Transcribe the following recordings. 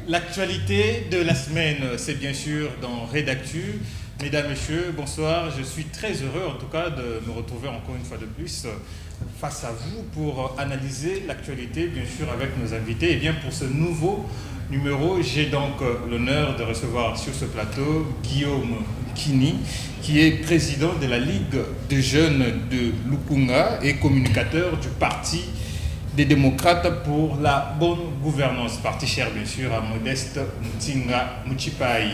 L'actualité de la semaine, c'est bien sûr dans Redactu. Mesdames, Messieurs, bonsoir. Je suis très heureux en tout cas de me retrouver encore une fois de plus face à vous pour analyser l'actualité, bien sûr, avec nos invités. Et bien pour ce nouveau numéro, j'ai donc l'honneur de recevoir sur ce plateau Guillaume Kini, qui est président de la Ligue des jeunes de Lukunga et communicateur du parti des démocrates pour la bonne gouvernance, parti cher bien sûr à Modeste Mutinga Muchipai.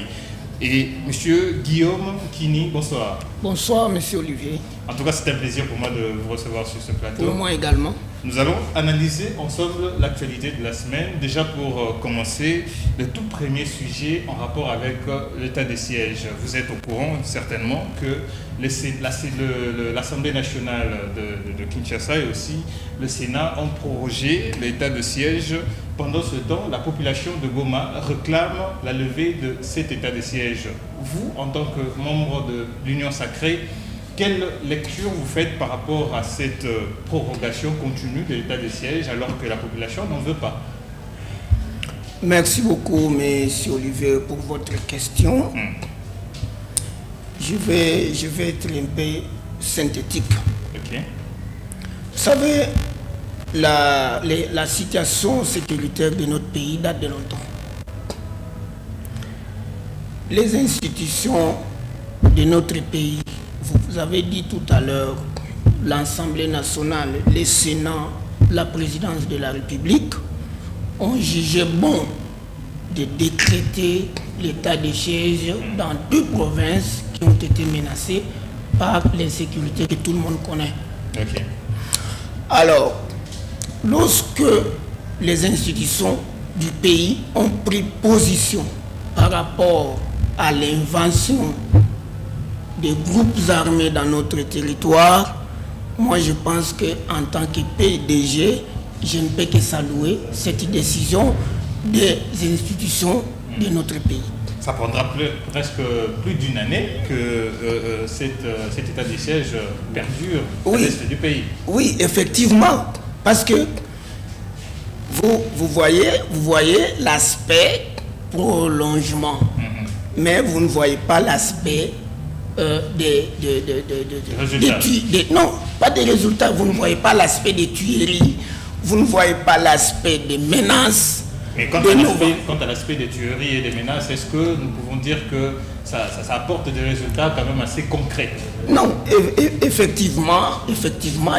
Et monsieur Guillaume Kini, bonsoir. Bonsoir monsieur Olivier. En tout cas, c'est un plaisir pour moi de vous recevoir sur ce plateau. Pour moi également. Nous allons analyser ensemble l'actualité de la semaine. Déjà pour commencer, le tout premier sujet en rapport avec l'état des sièges. Vous êtes au courant certainement que l'Assemblée nationale de Kinshasa et aussi le Sénat ont prorogé l'état de siège. Pendant ce temps, la population de Goma réclame la levée de cet état de siège. Vous, en tant que membre de l'Union sacrée, quelle lecture vous faites par rapport à cette prorogation continue de l'état de siège alors que la population n'en veut pas? Merci beaucoup, monsieur Olivier, pour votre question. Je vais être un peu synthétique. Okay. Vous savez, la situation sécuritaire de notre pays date de longtemps. Les institutions de notre pays, vous avez dit tout à l'heure, l'Assemblée nationale, le Sénat, la présidence de la République ont jugé bon de décréter l'état de siège dans 2 provinces qui ont été menacées par l'insécurité que tout le monde connaît. Okay. Alors, lorsque les institutions du pays ont pris position par rapport à l'invention des groupes armés dans notre territoire, moi je pense qu'en tant que PDG, je ne peux que saluer cette décision des institutions de notre pays. Ça prendra presque plus d'une année que cet état de siège perdure à l'est du pays. Oui, effectivement, parce que vous voyez l'aspect prolongement, mais vous ne voyez pas l'aspect non, pas des résultats. Vous ne voyez pas l'aspect des tueries, vous ne voyez pas l'aspect des menaces. Mais quant à l'aspect des tueries et des menaces, est-ce que nous pouvons dire que ça apporte des résultats quand même assez concrets? Non, effectivement,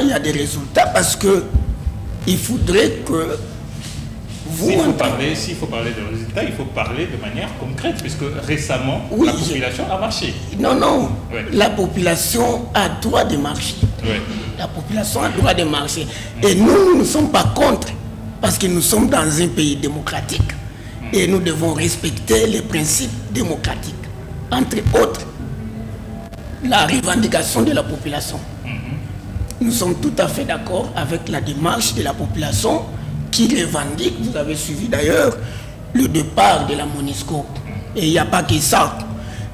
il y a des résultats parce que il faudrait que s'il faut parler de résultats, il faut parler de manière concrète, puisque récemment, la population a marché. Non, la population a droit de marcher. Ouais. La population a droit de marcher. Et nous ne sommes pas contre, parce que nous sommes dans un pays démocratique. Et nous devons respecter les principes démocratiques. Entre autres, la revendication de la population. Nous sommes tout à fait d'accord avec la démarche de la population qui revendique, vous avez suivi d'ailleurs, le départ de la MONUSCO. Et il n'y a pas que ça.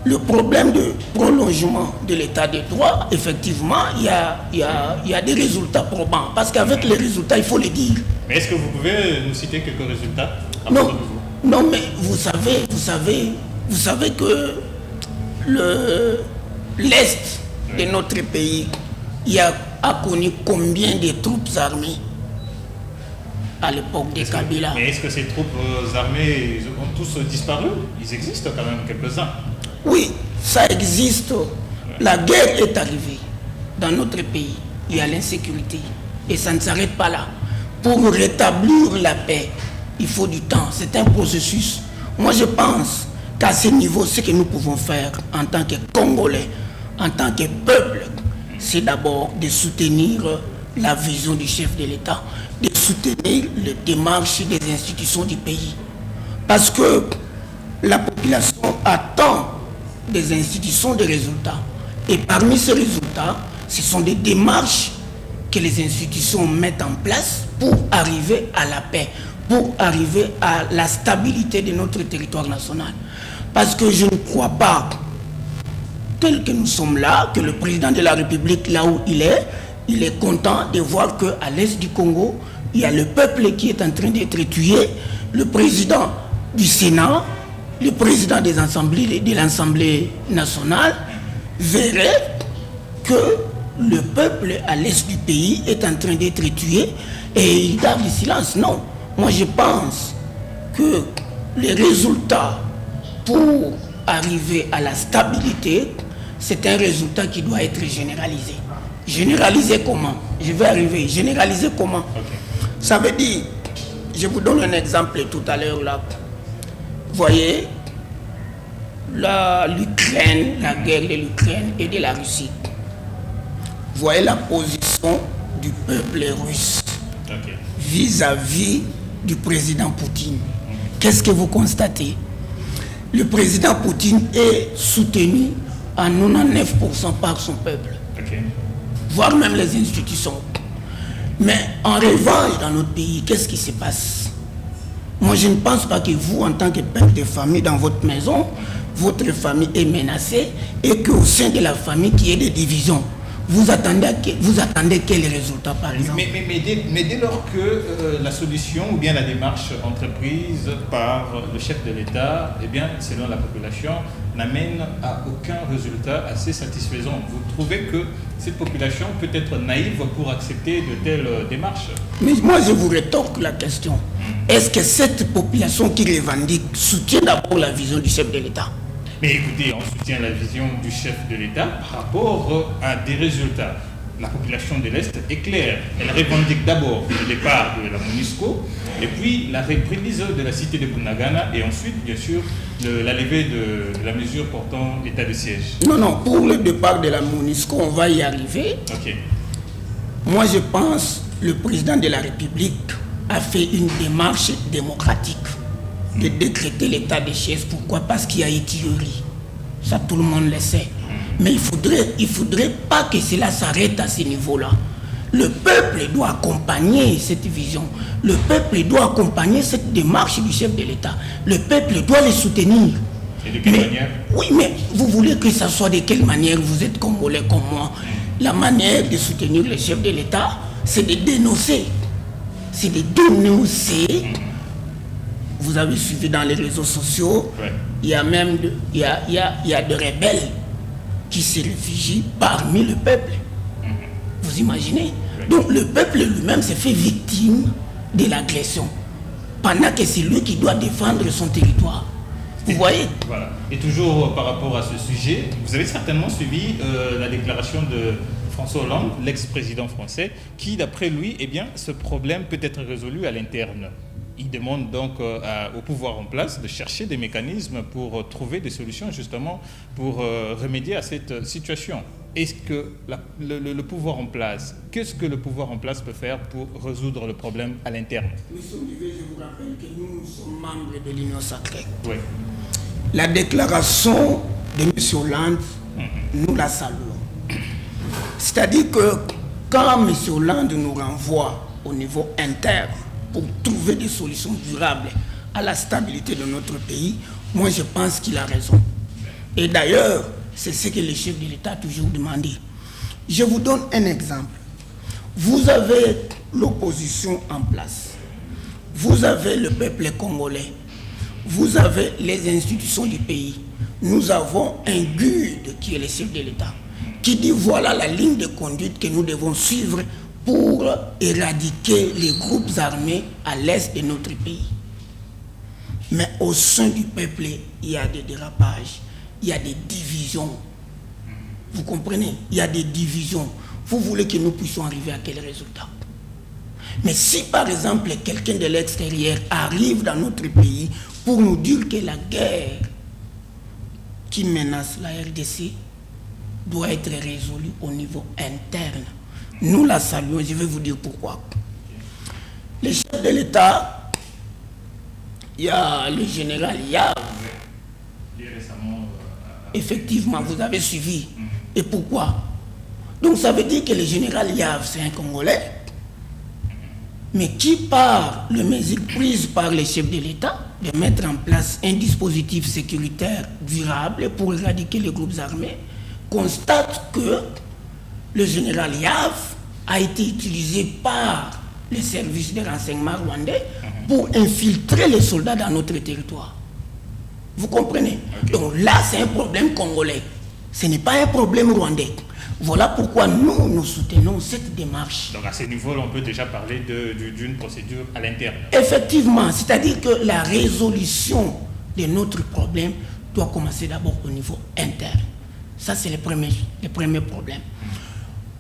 Le problème de prolongement de l'état de droit, effectivement, il y a des résultats probants. Parce qu'avec les résultats, il faut le dire. Mais est-ce que vous pouvez nous citer quelques résultats? Non, mais vous savez que l'Est de notre pays a connu combien de troupes armées à l'époque de Kabila. Mais est-ce que ces troupes armées ont tous disparu? Ils existent quand même quelques-uns. Oui, ça existe. La guerre est arrivée dans notre pays. Il y a l'insécurité. Et ça ne s'arrête pas là. Pour rétablir la paix, il faut du temps. C'est un processus. Moi, je pense qu'à ce niveau, ce que nous pouvons faire en tant que Congolais, en tant que peuple, c'est d'abord de soutenir la vision du chef de l'État, de soutenir les démarches des institutions du pays. Parce que la population attend des institutions des résultats. Et parmi ces résultats, ce sont des démarches que les institutions mettent en place pour arriver à la paix, pour arriver à la stabilité de notre territoire national. Parce que je ne crois pas, tel que nous sommes là, que le président de la République, là où il est content de voir qu'à l'est du Congo, il y a le peuple qui est en train d'être tué. Le président du Sénat, le président de l'Assemblée nationale verrait que le peuple à l'est du pays est en train d'être tué et il garde le silence. Non, moi je pense que les résultats pour arriver à la stabilité, c'est un résultat qui doit être généralisé. Généraliser comment? Je vais arriver. Généraliser comment? Okay. Ça veut dire, je vous donne un exemple tout à l'heure là. Vous voyez, l'Ukraine, la guerre de l'Ukraine et de la Russie. Vous voyez la position du peuple russe vis-à-vis du président Poutine. Qu'est-ce que vous constatez? Le président Poutine est soutenu à 99% par son peuple, voire même les institutions. Mais en revanche, dans notre pays, qu'est-ce qui se passe? Moi, je ne pense pas que vous, en tant que père de famille dans votre maison, votre famille est menacée et qu'au sein de la famille, qu'il y ait des divisions. Vous attendez quel résultat, par exemple? Mais dès lors que la solution ou bien la démarche entreprise par le chef de l'État, eh bien, selon la population, n'amène à aucun résultat assez satisfaisant, vous trouvez que cette population peut être naïve pour accepter de telles démarches? Mais moi, je vous rétorque la question. Est-ce que cette population qui revendique soutient d'abord la vision du chef de l'État? Mais écoutez, on soutient la vision du chef de l'État par rapport à des résultats. La population de l'Est est claire. Elle revendique d'abord le départ de la MONUSCO, et puis la reprise de la cité de Bunagana, et ensuite, bien sûr, la levée de la mesure portant l'état de siège. Non, pour le départ de la MONUSCO, on va y arriver. Okay. Moi, je pense que le président de la République a fait une démarche démocratique de décréter l'état de siège. Pourquoi? Parce qu'il y a eu tuerie. Ça, tout le monde le sait. Mais il faudrait pas que cela s'arrête à ce niveau-là. Le peuple doit accompagner cette vision. Le peuple doit accompagner cette démarche du chef de l'État. Le peuple doit les soutenir. Et de quelle manière? Oui, mais vous voulez que ça soit de quelle manière? Vous êtes Congolais comme moi. La manière de soutenir le chef de l'État, c'est de dénoncer. C'est de dénoncer. Vous avez suivi dans les réseaux sociaux, il y a même il y a des rebelles qui se réfugient parmi le peuple. Vous imaginez? Donc le peuple lui-même s'est fait victime de l'agression, pendant que c'est lui qui doit défendre son territoire. Vous voyez? Voilà. Et toujours par rapport à ce sujet, vous avez certainement suivi la déclaration de François Hollande, l'ex-président français, qui d'après lui, eh bien, ce problème peut être résolu à l'interne. Il demande donc au pouvoir en place de chercher des mécanismes pour trouver des solutions justement pour remédier à cette situation. Est-ce que le pouvoir en place, qu'est-ce que le pouvoir en place peut faire pour résoudre le problème à l'interne? Monsieur Olivier, je vous rappelle que nous sommes membres de l'Union sacrée. Oui. La déclaration de M. Hollande, nous la saluons. C'est-à-dire que quand M. Hollande nous renvoie au niveau interne, pour trouver des solutions durables à la stabilité de notre pays, moi je pense qu'il a raison. Et d'ailleurs, c'est ce que le chef de l'État a toujours demandé. Je vous donne un exemple. Vous avez l'opposition en place. Vous avez le peuple congolais. Vous avez les institutions du pays. Nous avons un guide qui est le chef de l'État, qui dit voilà la ligne de conduite que nous devons suivre pour éradiquer les groupes armés à l'est de notre pays. Mais au sein du peuple, il y a des dérapages, il y a des divisions. Vous comprenez? Il y a des divisions. Vous voulez que nous puissions arriver à quel résultat? Mais si par exemple quelqu'un de l'extérieur arrive dans notre pays pour nous dire que la guerre qui menace la RDC doit être résolue au niveau interne, nous la saluons. Je vais vous dire pourquoi. Le chef de l'État, il y a le général Yav. Effectivement, vous avez suivi. Et pourquoi? Donc ça veut dire que le général Yav, c'est un Congolais, mais qui, par le mesure prise par le chef de l'État, de mettre en place un dispositif sécuritaire durable pour éradiquer les groupes armés, constate que le général Yav a été utilisé par les services de renseignement rwandais pour infiltrer les soldats dans notre territoire. Vous comprenez? Donc là, c'est un problème congolais. Ce n'est pas un problème rwandais. Voilà pourquoi nous soutenons cette démarche. Donc à ce niveau, on peut déjà parler d'une procédure à l'interne. Effectivement, c'est-à-dire que la résolution de notre problème doit commencer d'abord au niveau interne. Ça, c'est le premier problème.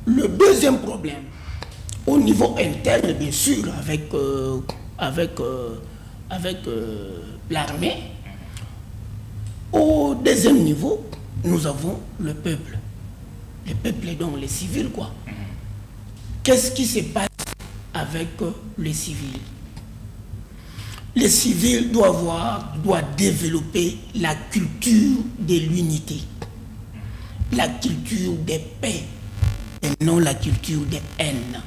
Le deuxième problème, au niveau interne, bien sûr, avec l'armée. Au deuxième niveau, nous avons le peuple. Le peuple est donc les civils, quoi. Qu'est-ce qui se passe avec les civils? Les civils doivent développer la culture de l'unité, la culture de paix, et non la culture de haine.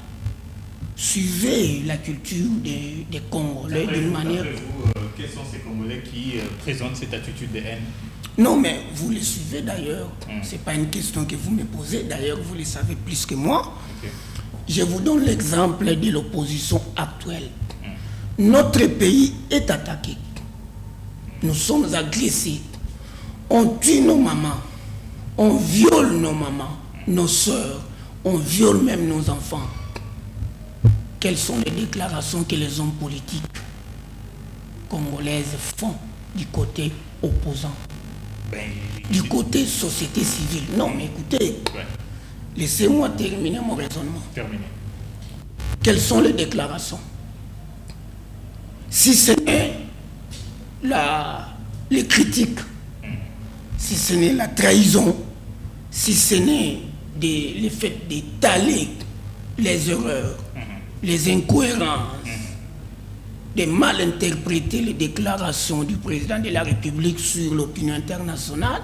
Suivez la culture des Congolais d'une manière... Quels sont ces Congolais qui présentent cette attitude de haine? Non, mais vous les suivez d'ailleurs. Ce n'est pas une question que vous me posez. D'ailleurs, vous le savez plus que moi. Je vous donne l'exemple de l'opposition actuelle. Notre pays est attaqué. Nous sommes agressés. On tue nos mamans. On viole nos mamans, nos soeurs. On viole même nos enfants. Quelles sont les déclarations que les hommes politiques congolaises font du côté opposant, du côté société civile? Non, mais écoutez, laissez-moi terminer mon raisonnement. Quelles sont les déclarations? Si ce n'est les critiques, si ce n'est la trahison, si ce n'est le fait d'étaler les erreurs, les incohérences, de mal interpréter les déclarations du président de la République sur l'opinion internationale,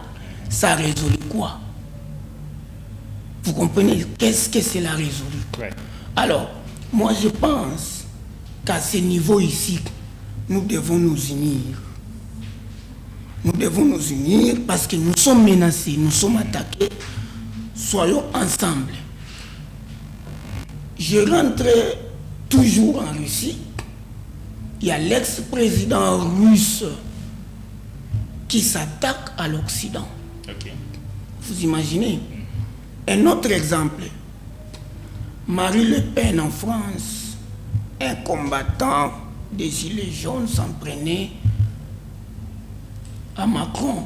ça résout quoi? Vous comprenez? Qu'est-ce que cela résout? Alors, moi je pense qu'à ce niveau ici, nous devons nous unir. Nous devons nous unir parce que nous sommes menacés, nous sommes attaqués. Soyons ensemble. Je rentrais toujours en Russie. Il y a l'ex-président russe qui s'attaque à l'Occident. Vous imaginez? Un autre exemple, Marine Le Pen en France, un combattant des Gilets jaunes s'en prenait à Macron.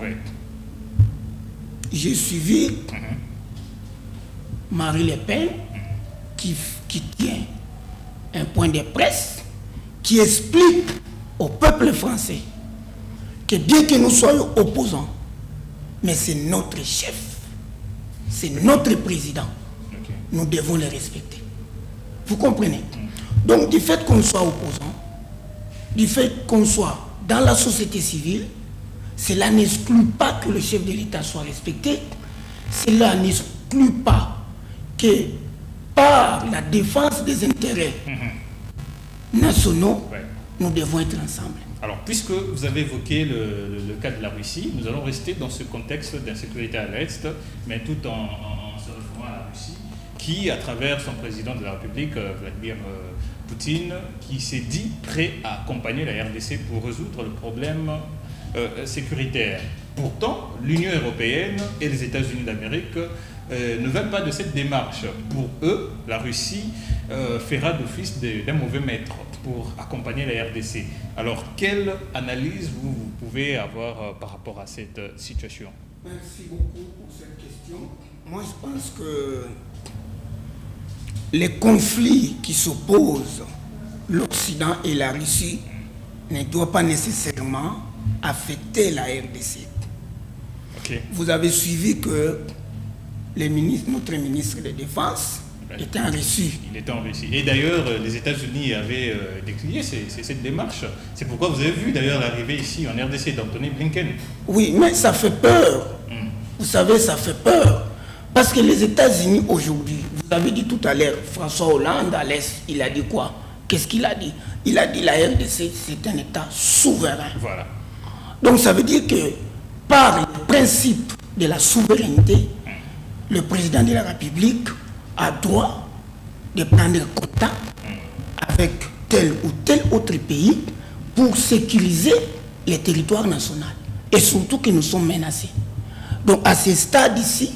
J'ai suivi Marine Le Pen qui tient un point de presse qui explique au peuple français que bien que nous soyons opposants, mais c'est notre chef, c'est notre président. Nous devons le respecter. Vous comprenez? Donc du fait qu'on soit opposant, du fait qu'on soit dans la société civile, cela n'exclut pas que le chef de l'État soit respecté. Cela n'exclut pas que par la défense des intérêts nationaux, nous devons être ensemble. Alors, puisque vous avez évoqué le cas de la Russie, nous allons rester dans ce contexte d'insécurité à l'Est, mais tout en se référant à la Russie, qui, à travers son président de la République, Vladimir Poutine, qui s'est dit prêt à accompagner la RDC pour résoudre le problème sécuritaire. Pourtant, l'Union européenne et les États-Unis d'Amérique ne veulent pas de cette démarche. Pour eux, la Russie fera d'office d'un mauvais maître pour accompagner la RDC. Alors, quelle analyse vous pouvez avoir par rapport à cette situation? Merci beaucoup pour cette question. Moi, je pense que les conflits qui s'opposent, l'Occident et la Russie, ne doivent pas nécessairement affecter la RDC. Vous avez suivi que notre ministre de la Défense était en Russie. Il était en Russie. Et d'ailleurs, les États-Unis avaient décliné cette démarche. C'est pourquoi vous avez vu d'ailleurs l'arrivée ici en RDC d'Anthony Blinken. Oui, mais ça fait peur. Vous savez, ça fait peur. Parce que les États-Unis aujourd'hui, vous avez dit tout à l'heure, François Hollande à l'Est, il a dit quoi? Qu'est-ce qu'il a dit? Il a dit la RDC, c'est un État souverain. Voilà. Donc ça veut dire que par le principe de la souveraineté, le président de la République a droit de prendre contact avec tel ou tel autre pays pour sécuriser les territoires nationaux. Et surtout que nous sommes menacés. Donc à ce stade ici,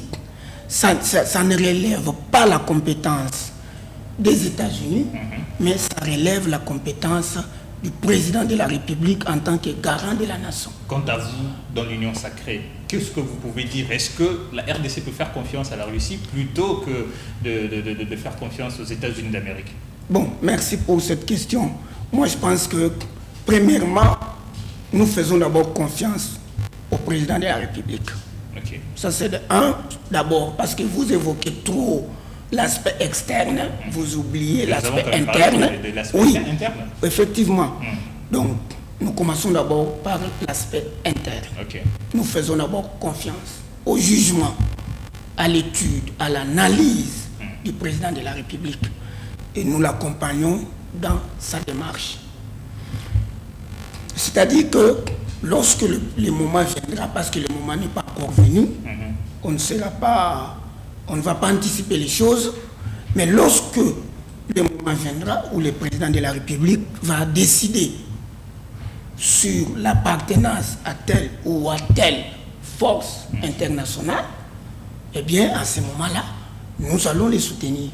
ça ne relève pas la compétence des États-Unis, mais ça relève la compétence du président de la République en tant que garant de la nation. Quant à vous, dans l'Union sacrée, qu'est-ce que vous pouvez dire? Est-ce que la RDC peut faire confiance à la Russie plutôt que de faire confiance aux États-Unis d'Amérique? Bon, merci pour cette question. Moi, je pense que, premièrement, nous faisons d'abord confiance au président de la République. Okay. Ça, c'est de un, d'abord, parce que vous évoquez trop l'aspect externe, vous oubliez l'aspect interne. Oui, interne. Effectivement. Donc, nous commençons d'abord par l'aspect interne. Okay. Nous faisons d'abord confiance au jugement, à l'étude, à l'analyse du président de la République. Et nous l'accompagnons dans sa démarche. C'est-à-dire que lorsque le moment viendra, parce que le moment n'est pas encore venu, on ne va pas anticiper les choses, mais lorsque le moment viendra où le président de la République va décider sur l'appartenance à telle ou à telle force internationale, eh bien, à ce moment-là, nous allons les soutenir.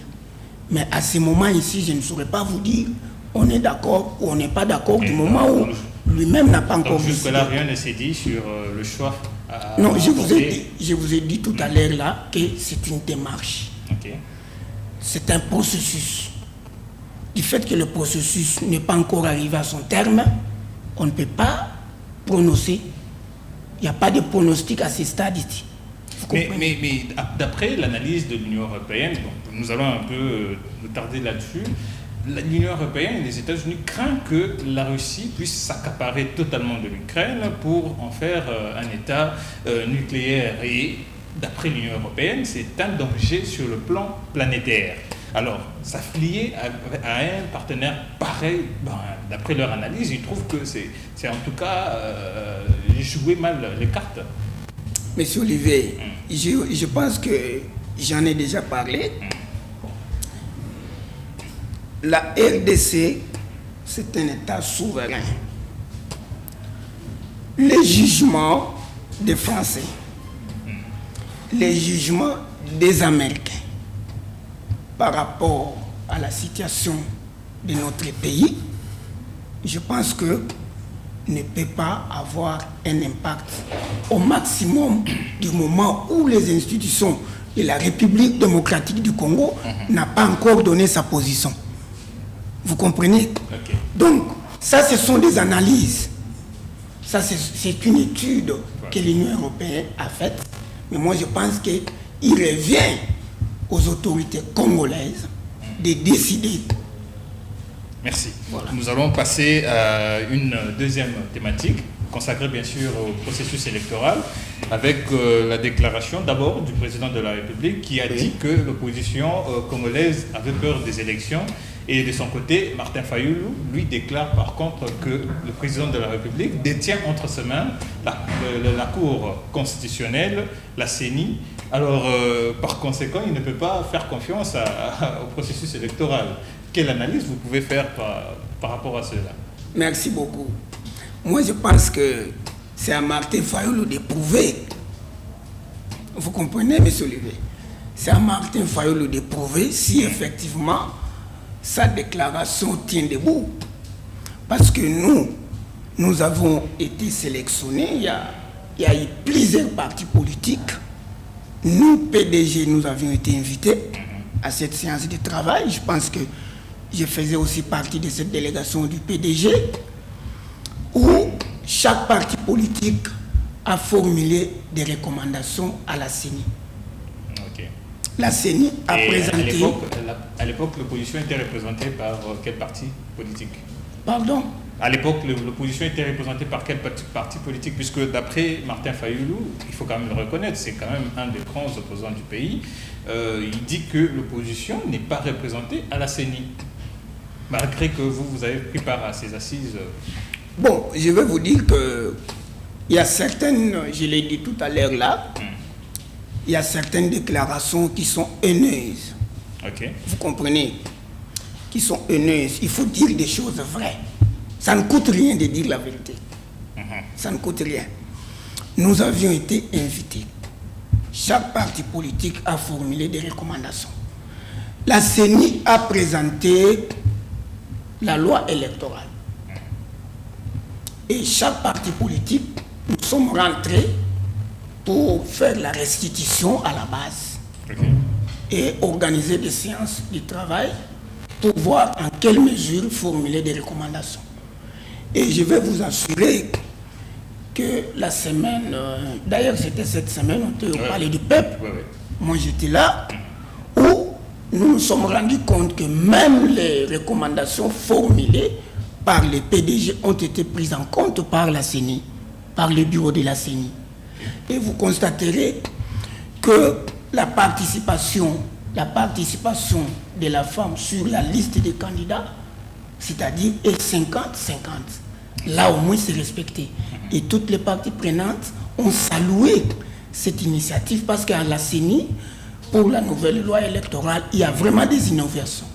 Mais à ce moment ici, je ne saurais pas vous dire on est d'accord ou on n'est pas d'accord du moment où lui-même n'a pas encore décidé. Jusque-là, rien ne s'est dit sur le choix. Non, je vous ai dit tout à l'heure là que c'est une démarche. Okay. C'est un processus. Du fait que le processus n'est pas encore arrivé à son terme, on ne peut pas prononcer. Il n'y a pas de pronostic à ce stade ici. Mais d'après l'analyse de l'Union européenne, nous allons un peu nous tarder là-dessus, l'Union européenne et les États-Unis craignent que la Russie puisse s'accaparer totalement de l'Ukraine pour en faire un État nucléaire. Et d'après l'Union européenne, c'est un danger sur le plan planétaire. Alors, s'affilier à un partenaire pareil, d'après leur analyse, ils trouvent que c'est en tout cas jouer mal les cartes. Monsieur Olivier, je pense que j'en ai déjà parlé. La RDC, c'est un État souverain. Les jugements des Français, les jugements des Américains par rapport à la situation de notre pays, je pense que ne peut pas avoir un impact au maximum du moment où les institutions de la République démocratique du Congo n'ont pas encore donné sa position. Vous comprenez? Okay. Donc, ça, ce sont des analyses. Ça, c'est une étude que l'Union européenne a faite. Mais moi, je pense qu'il revient aux autorités congolaises de décider. Merci. Voilà. Nous allons passer à une deuxième thématique, consacrée bien sûr au processus électoral, avec la déclaration d'abord du président de la République qui a dit que l'opposition congolaise avait peur des élections. Et de son côté, Martin Fayulu, lui, déclare par contre que le président de la République détient entre ses mains la Cour constitutionnelle, la CENI. Alors, par conséquent, il ne peut pas faire confiance au processus électoral. Quelle analyse vous pouvez faire par rapport à cela? Merci beaucoup. Moi, je pense que c'est à Martin Fayulu de prouver. Vous comprenez, M. Olivier? C'est à Martin Fayulu de prouver si effectivement sa déclaration tient debout. Parce que nous avons été sélectionnés, il y a eu plusieurs partis politiques. Nous, PDG, nous avions été invités à cette séance de travail. Je pense que je faisais aussi partie de cette délégation du PDG, où chaque parti politique a formulé des recommandations à la CENI. Okay. La CENI a présenté... À l'époque, l'opposition était représentée par quel parti politique? Pardon? À l'époque, l'opposition était représentée par quel parti politique? Puisque d'après Martin Fayulu, il faut quand même le reconnaître, c'est quand même un des grands opposants du pays, il dit que l'opposition n'est pas représentée à la CENI, malgré que vous avez pris part à ces assises. Bon, je vais vous dire que il y a certaines, je l'ai dit tout à l'heure là, il y a certaines déclarations qui sont haineuses. Okay. Vous comprenez? qui sont haineuses. Il faut dire des choses vraies. Ça ne coûte rien de dire la vérité. Ça ne coûte rien. Nous avions été invités. Chaque parti politique a formulé des recommandations. La CENI a présenté la loi électorale. Et chaque parti politique, nous sommes rentrés pour faire la restitution à la base. Et organiser des séances de travail pour voir en quelle mesure formuler des recommandations. Et je vais vous assurer que la semaine, d'ailleurs c'était cette semaine, on était au Palais du Peuple, moi j'étais là, où nous nous sommes rendus compte que même les recommandations formulées par les PDG ont été prises en compte par la CENI, par le bureau de la CENI. Et vous constaterez que la participation de la femme sur la liste des candidats, c'est-à-dire est 50-50. Là au moins c'est respecté. Et toutes les parties prenantes ont salué cette initiative parce qu'à la CENI, pour la nouvelle loi électorale, il y a vraiment des innovations.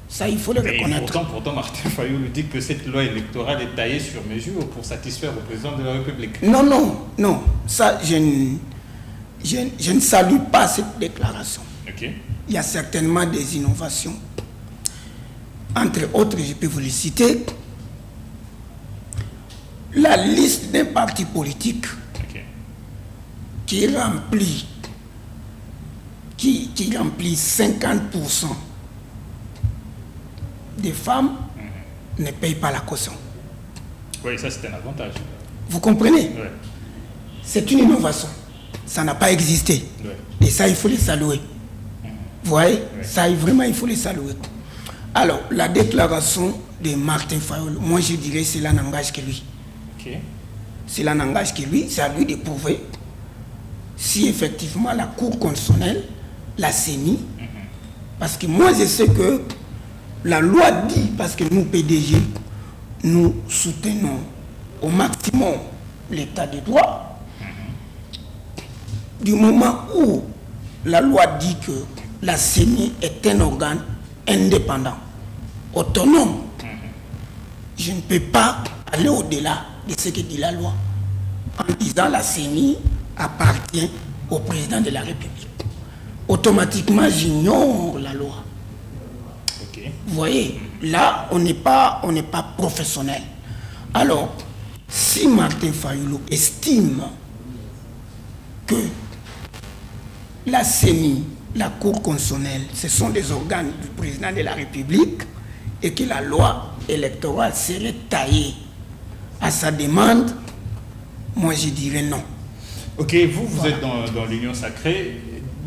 Ça, il faut le reconnaître. Pourtant, Martin Fayulu dit que cette loi électorale est taillée sur mesure pour satisfaire le président de la République. Non. Ça, je ne salue pas cette déclaration. Il y a certainement des innovations. Entre autres, je peux vous les citer. La liste d'un parti politique qui remplit 50% des femmes ne paye pas la caution. Oui, ça c'est un avantage. Vous comprenez? C'est une innovation. Ça n'a pas existé. Et ça, il faut les saluer. Vous voyez? Ça, vraiment, il faut les saluer. Alors, la déclaration de Martin Fayulu, moi je dirais cela n'engage que lui. Cela n'engage que lui, c'est à lui de prouver si effectivement la Cour constitutionnelle, la CENI, parce que moi je sais que la loi dit, parce que nous PDG, nous soutenons au maximum l'état de droit, du moment où la loi dit que la CENI est un organe indépendant, autonome, je ne peux pas aller au-delà de ce que dit la loi en disant la CENI appartient au président de la République. Automatiquement, j'ignore la loi. Vous voyez, là, on n'est pas professionnel. Alors, si Martin Fayulu estime que la CENI, la Cour constitutionnelle, ce sont des organes du président de la République et que la loi électorale serait taillée à sa demande, moi je dirais non. Ok, vous êtes dans l'Union sacrée.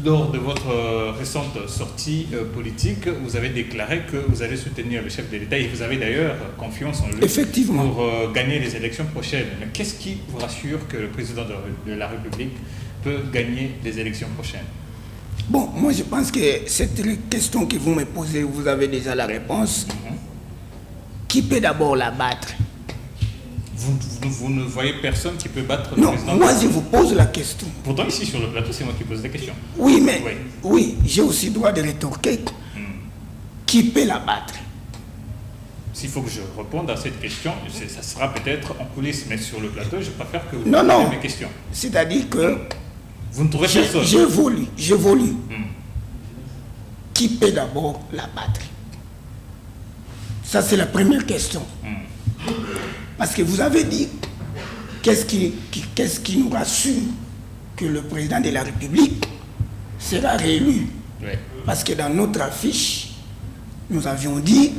Lors de votre récente sortie politique, vous avez déclaré que vous allez soutenir le chef de l'État et vous avez d'ailleurs confiance en lui pour gagner les élections prochaines. Mais qu'est-ce qui vous rassure que le président de la République peut gagner les élections prochaines? Bon, moi je pense que cette question que vous me posez, vous avez déjà la réponse. Qui peut d'abord la battre? Vous ne voyez personne qui peut battre le président? Non, moi je vous pose la question. Pourtant ici sur le plateau, c'est moi qui pose la question. Oui, mais oui, j'ai aussi le droit de rétorquer. Qui peut la battre? S'il faut que je réponde à cette question, ça sera peut-être en coulisses, mais sur le plateau, je préfère que vous posiez mes questions. C'est-à-dire que vous ne trouvez personne. J'évolue. Qui peut d'abord la battre? Ça, c'est la première question. Parce que vous avez dit, qu'est-ce qui nous rassure que le président de la République sera réélu? Parce que dans notre affiche, nous avions dit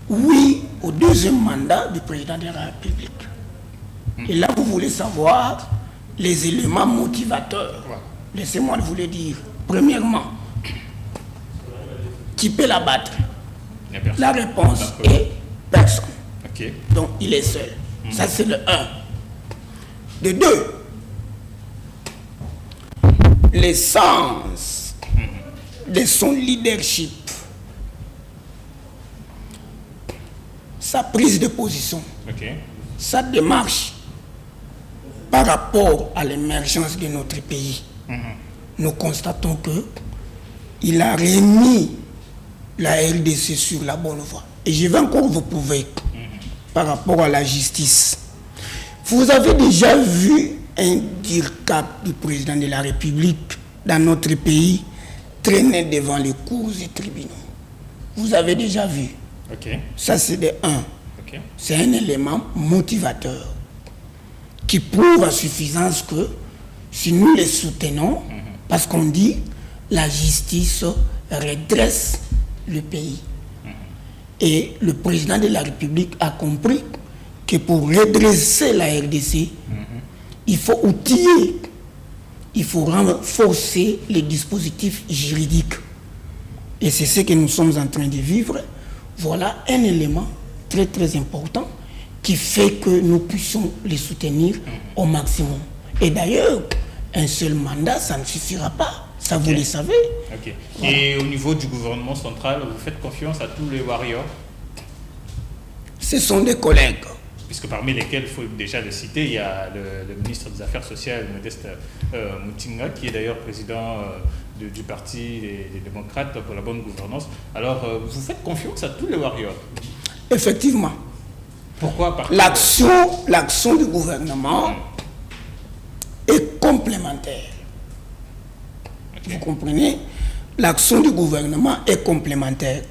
oui au deuxième mandat du président de la République. Et là, vous voulez savoir les éléments motivateurs. Laissez-moi vous le dire. Premièrement, qui peut la battre? La réponse est personne. Donc il est seul. Ça c'est le 1. De 2, l'essence de son leadership, sa prise de position, sa démarche par rapport à l'émergence de notre pays. Nous constatons que il a remis la RDC sur la bonne voie. Et je vais encore vous prouver par rapport à la justice. Vous avez déjà vu un dire-cap du président de la République dans notre pays traîner devant les cours et tribunaux. Vous avez déjà vu. Ça, c'est de un. C'est un élément motivateur qui prouve à suffisance que si nous les soutenons, parce qu'on dit la justice redresse le pays. Et le président de la République a compris que pour redresser la RDC, il faut outiller, il faut renforcer les dispositifs juridiques. Et c'est ce que nous sommes en train de vivre. Voilà un élément très très important qui fait que nous puissions les soutenir au maximum. Et d'ailleurs, un seul mandat, ça ne suffira pas. Ça, vous le savez. Voilà. Et au niveau du gouvernement central, vous faites confiance à tous les warriors? Ce sont des collègues. Puisque parmi lesquels, il faut déjà le citer, il y a le ministre des Affaires sociales, Modeste Mutinga, qui est d'ailleurs président du parti des démocrates pour la bonne gouvernance. Alors, vous faites confiance à tous les warriors? Effectivement. Pourquoi? L'action du gouvernement est complémentaire. Vous comprenez? L'action du gouvernement est complémentaire.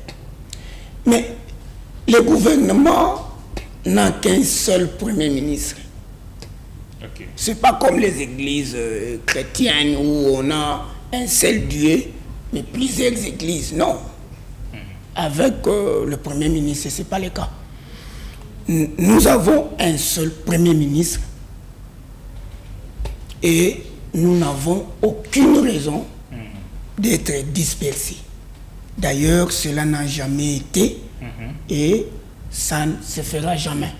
Mais le gouvernement n'a qu'un seul Premier ministre. Ce n'est pas comme les églises chrétiennes où on a un seul Dieu, mais plusieurs églises. Non. Avec le Premier ministre, ce n'est pas le cas. Nous avons un seul Premier ministre et nous n'avons aucune raison d'être dispersés. D'ailleurs, cela n'a jamais été et ça ne se fera jamais.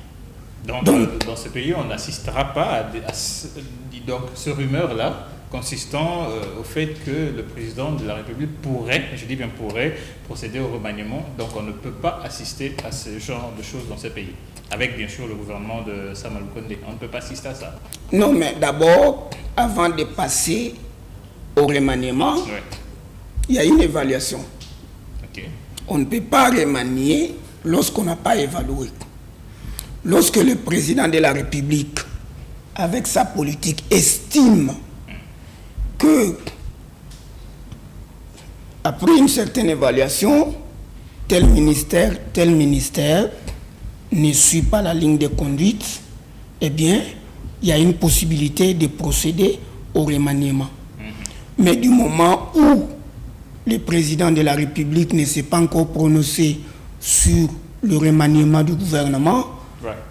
Donc dans ce pays, on n'assistera pas à ce rumeur-là consistant au fait que le président de la République pourrait, je dis bien pourrait, procéder au remaniement. Donc on ne peut pas assister à ce genre de choses dans ce pays. Avec bien sûr le gouvernement de Sama Lukonde. On ne peut pas assister à ça. Non, mais d'abord, avant de passer au remaniement, il y a une évaluation. On ne peut pas remanier lorsqu'on n'a pas évalué. Lorsque le président de la République, avec sa politique, estime que, après une certaine évaluation, tel ministère ne suit pas la ligne de conduite, eh bien, il y a une possibilité de procéder au remaniement. Mais du moment où le président de la République ne s'est pas encore prononcé sur le remaniement du gouvernement,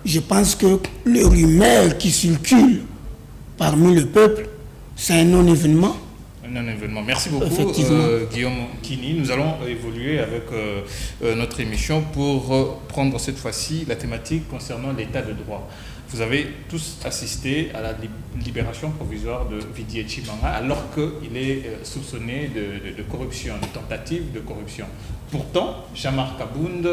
je pense que le rumeur qui circule parmi le peuple, c'est un non-événement. Un non-événement. Merci beaucoup, Guillaume Kini. Nous allons évoluer avec notre émission pour prendre cette fois-ci la thématique concernant l'état de droit. Vous avez tous assisté à la libération provisoire de Vidi Etchimanga alors qu'il est soupçonné de corruption, de tentative de corruption. Pourtant, Jean-Marc Abound,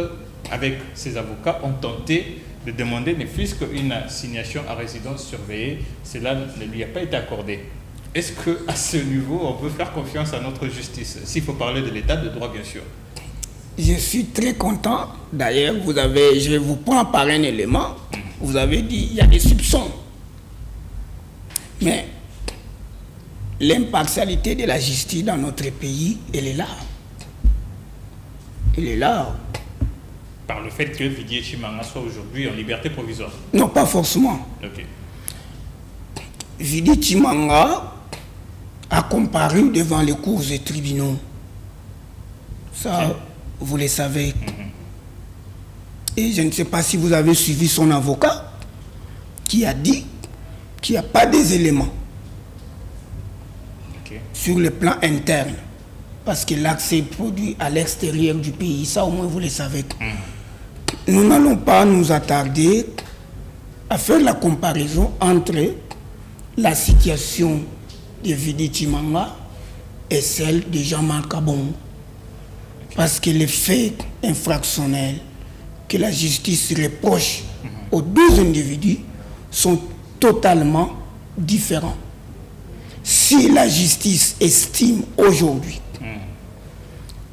avec ses avocats, ont tenté de demander ne fût-ce qu'une assignation à résidence surveillée. Cela ne lui a pas été accordé. Est-ce qu'à ce niveau, on peut faire confiance à notre justice? S'il faut parler de l'état de droit, bien sûr. Je suis très content. D'ailleurs, je vous prends par un élément. Vous avez dit qu'il y a des soupçons. Mais l'impartialité de la justice dans notre pays, elle est là. Elle est là. Par le fait que Vidi Etchimanga soit aujourd'hui en liberté provisoire? Non, pas forcément. Vidi Etchimanga a comparu devant les cours et tribunaux. Ça, vous le savez. Et je ne sais pas si vous avez suivi son avocat qui a dit qu'il n'y a pas des éléments sur le plan interne. Parce que l'accès produit à l'extérieur du pays. Ça, au moins, vous le savez. Nous n'allons pas nous attarder à faire la comparaison entre la situation de Vidi Etchimanga et celle de Jean-Marc Abound. Parce que les faits infractionnels que la justice reproche aux deux individus sont totalement différents. Si la justice estime aujourd'hui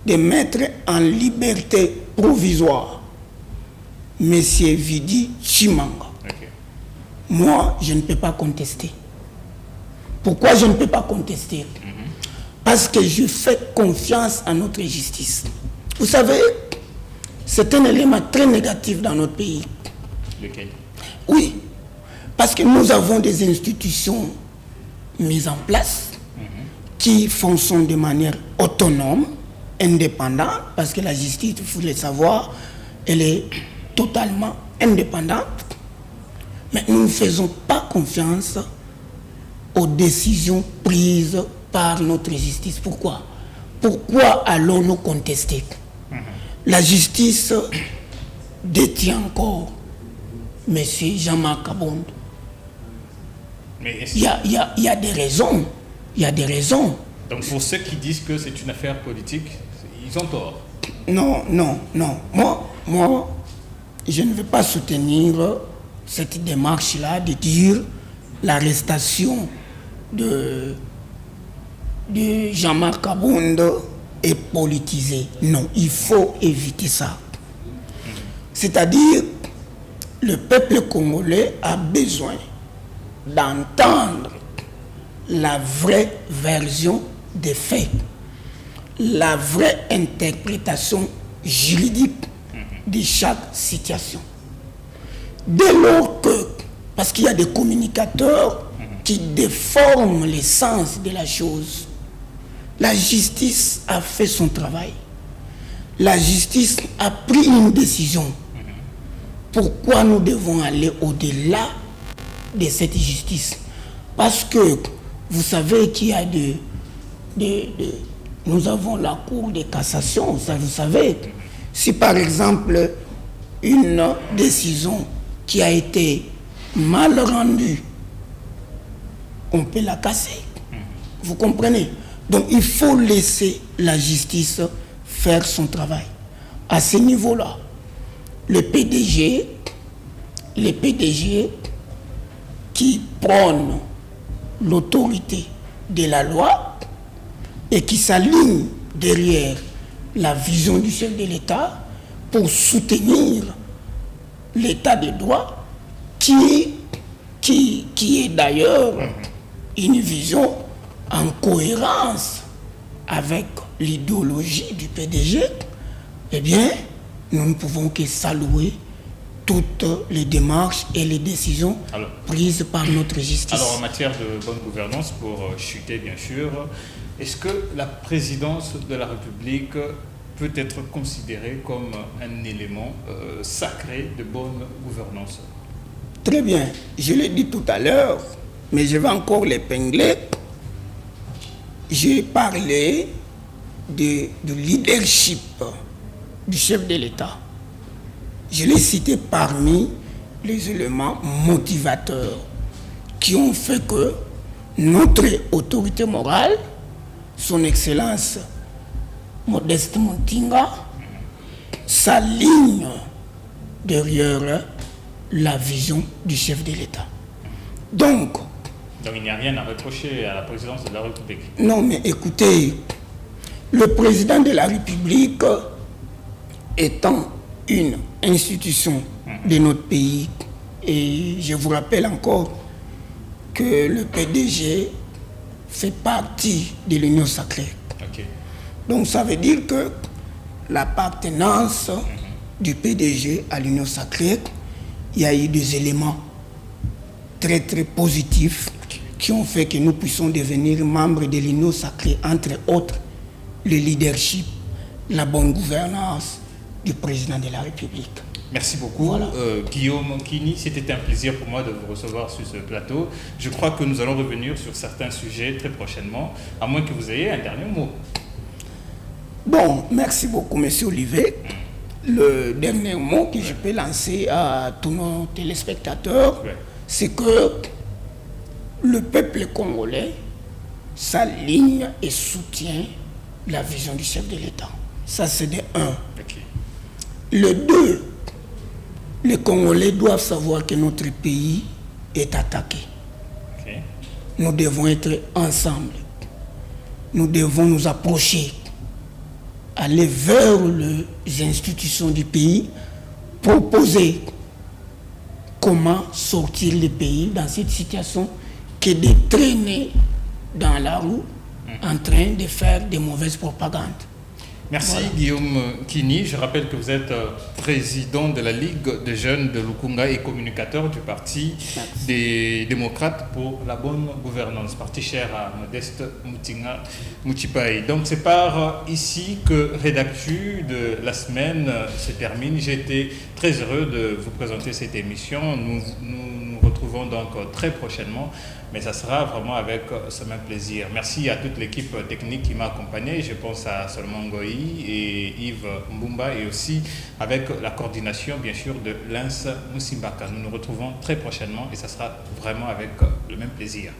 de mettre en liberté provisoire M. Vidi Chimanga. Okay. Moi, je ne peux pas contester. Pourquoi je ne peux pas contester? Parce que je fais confiance à notre justice. Vous savez, c'est un élément très négatif dans notre pays. Lequel? Oui, parce que nous avons des institutions mises en place qui fonctionnent de manière autonome, indépendante, parce que la justice, il faut le savoir, elle est totalement indépendante. Mais nous ne faisons pas confiance aux décisions prises par notre justice. Pourquoi? Pourquoi allons-nous contester? La justice détient encore M. Jean-Marc Kabondo. Mais Il y a des raisons. Il y a des raisons. donc pour ceux qui disent que c'est une affaire politique, ils ont tort. Non. Moi, je ne veux pas soutenir cette démarche-là de dire l'arrestation de Jean-Marc Kabondo est politisée. Non, il faut éviter ça. C'est-à-dire, le peuple congolais a besoin d'entendre la vraie version des faits, la vraie interprétation juridique de chaque situation. Dès lors que, parce qu'il y a des communicateurs qui déforment l'essence de la chose, la justice a fait son travail. La justice a pris une décision. Pourquoi nous devons aller au-delà de cette justice? Parce que vous savez qu'il y a nous avons la Cour de cassation, ça vous savez. Si par exemple une décision qui a été mal rendue, on peut la casser. Vous comprenez? Donc il faut laisser la justice faire son travail. À ce niveau-là, le PDG qui prône l'autorité de la loi et qui s'aligne derrière la vision du chef de l'État pour soutenir l'État de droit qui est d'ailleurs une vision en cohérence avec l'idéologie du PDG, eh bien, nous ne pouvons que saluer toutes les démarches et les décisions prises par notre justice. Alors, en matière de bonne gouvernance, pour chuter bien sûr, est-ce que la présidence de la République peut être considérée comme un élément sacré de bonne gouvernance? Très bien, je l'ai dit tout à l'heure, mais je vais encore l'épingler. J'ai parlé du leadership du chef de l'État. Je l'ai cité parmi les éléments motivateurs qui ont fait que notre autorité morale, son Excellence Modeste Montinga, s'aligne derrière la vision du chef de l'État. Donc il n'y a rien à reprocher à la présidence de la République. Non, mais écoutez, le président de la République étant une institution de notre pays, et je vous rappelle encore que le PDG fait partie de l'Union sacrée. Okay. Donc ça veut dire que l'appartenance du PDG à l'Union sacrée, il y a eu des éléments très très positifs qui ont fait que nous puissions devenir membres de l'Union sacrée, entre autres le leadership, la bonne gouvernance du président de la République. Merci beaucoup. Voilà. Guillaume Kini, c'était un plaisir pour moi de vous recevoir sur ce plateau. Je crois que nous allons revenir sur certains sujets très prochainement, à moins que vous ayez un dernier mot. Bon, merci beaucoup, monsieur Olivier. Le dernier mot que je peux lancer à tous nos téléspectateurs, c'est que le peuple congolais s'aligne et soutient la vision du chef de l'État. Ça, c'est de 1. Okay. Le 2, les Congolais doivent savoir que notre pays est attaqué. Okay. Nous devons être ensemble. Nous devons nous approcher aller vers les institutions du pays, proposer comment sortir le pays dans cette situation que de traîner dans la rue en train de faire des mauvaises propagandes. Merci Voilà. Guillaume Kini. Je rappelle que vous êtes président de la Ligue des jeunes de Lukunga et communicateur du Parti des démocrates pour la bonne gouvernance, parti cher à Modeste Moutinga Mouchipaï. Donc c'est par ici que Rédactu de la semaine se termine. J'ai été très heureux de vous présenter cette émission. Nous nous retrouvons donc très prochainement, mais ça sera vraiment avec ce même plaisir. Merci à toute l'équipe technique qui m'a accompagné. Je pense à Solomon Goï et Yves Mbumba, et aussi avec la coordination bien sûr de Lens Moussimbaka. Nous nous retrouvons très prochainement et ça sera vraiment avec le même plaisir.